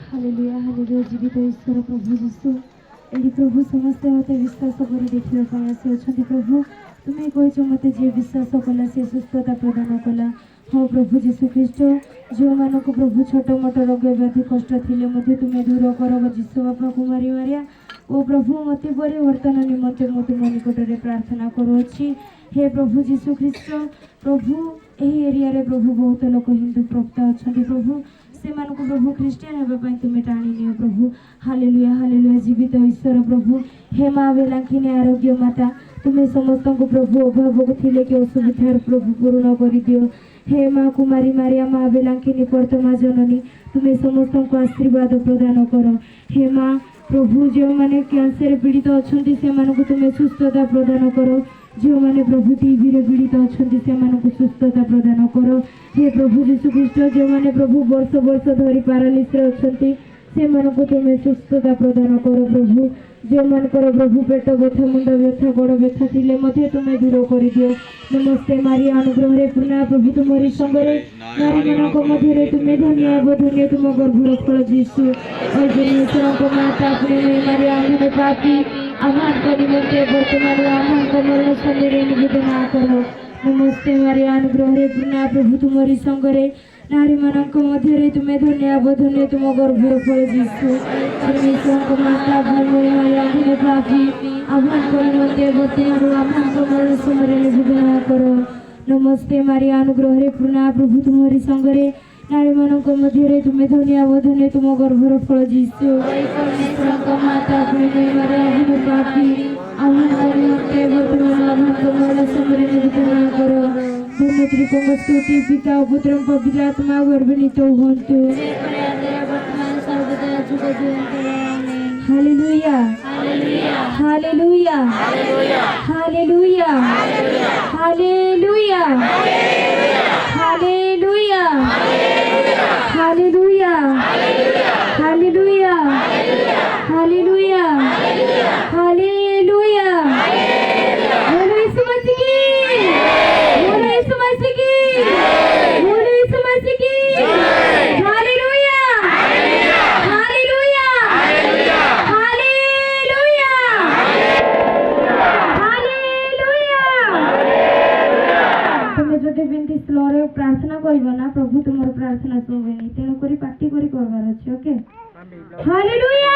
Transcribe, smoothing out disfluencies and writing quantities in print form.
hallelujah hallelujah जीवित ईश्वर प्रभु जीशु AD प्रभु समस्त मते विश्वास करी देखिबा पई आसी अछंती प्रभु तुम्हें कहिछ मते जे विश्वास कला से सुस्थता प्रदान कला हाँ प्रभु जीशु ख्रीष्ट जो मानक प्रभु छोट मोट रोग व्याधि कष्ट थिले मते तुम्हें दूर कर जीशु बापा कुमारी मारिया ओ प्रभु मते परिवर्तन निमंते मो तुम निकटरे प्रार्थना करूछि हे प्रभु जीशु ख्रीष्ट प्रभु एही एरिया रे प्रभु बहुत लोक हिंदू प्रवक्ता अछंती प्रभु से प्रभु ख्रीस्टियन होगा तुम्हें टाणी नियो प्रभु हालेलुया जीवित ईश्वर प्रभु हे माँ बेलांकिनी आरोग्य माता तुम्हें समस्त को प्रभु अभाव थिले कि असुविधार प्रभु पूर्ण कर दियो हे माँ कुमारी मारिया माँ बेलांकिनी वर्तमा जननी तुम्हें समस्त को आशीर्वाद प्रदान कर हे माँ प्रभु जो मैंने कैंसर पीड़ित अच्छा से तुम्हें सुस्थता प्रदान कर जो मैंने प्रभु टीवी रे पीड़ित अच्छा से सुस्थता प्रदान कर हे प्रभु जीशु ख्रीष्ट जो मैंने प्रभु वर्ष वर्ष धरी पारालिस अच्छा से तुम्हें सुस्थता प्रदान कर प्रभु जो मानकर प्रभु पेट व्यथा मुंड व्यथा गोड़ व्यथा थिले मध्य तुम्हें दूर कर दियो नमस्ते मारी अनुग्रह रे पूर्ण प्रभु तुम्हारी संगरे नारी मानक मध्य तुम्हें धन्य तुम गर्भर फल जीशु अर्जुन को माता अपने मारी आंधने पापी आह्वान को निमंते वर्तमान आह्वान को मरण संगे निवेदन करो नमस्ते मारी अनुग्रह रे पूर्ण प्रभु तुम्हारी संगरे नारी मानक मध्य तुम्हें धन्य तुम गर्भर फल जीशु परमेश्वर को माता अपने मारी आंधने पापी आह्वान को निमंते वर्तमान आह्वान को मरण संगे निवेदन करो नमस्ते मारी अनुग्रह रे पूर्ण प्रभु तुम्हारी संगरे नारी मानक मध्य तुम्हें धन्य तुम गर्भर फल जीशु परमेश्वर को माता अपने मारी आंधने पापी आह्वान को निमंते वर्तमान आह्वान को मरण संगे निवेदन करो धन्य त्रिकोण स्तुति पिता पुत्र पवित्र आत्मा गर्भनीत होंतु hallelujah hallelujah hallelujah hallelujah hallelujah hallelujah hallelujah hallelujah hallelujah बोलो यीशु मसीह की बोलो यीशु मसीह की बोलो यीशु मसीह की हालेलुया हालेलुया हालेलुया हालेलुया तुम जदि बिनती स्लोरे प्रार्थना करिबो ना प्रभु तुमर प्रार्थना सुनबेनी तेणु करी पार्टी करी करबार अछि ओके हालेलुया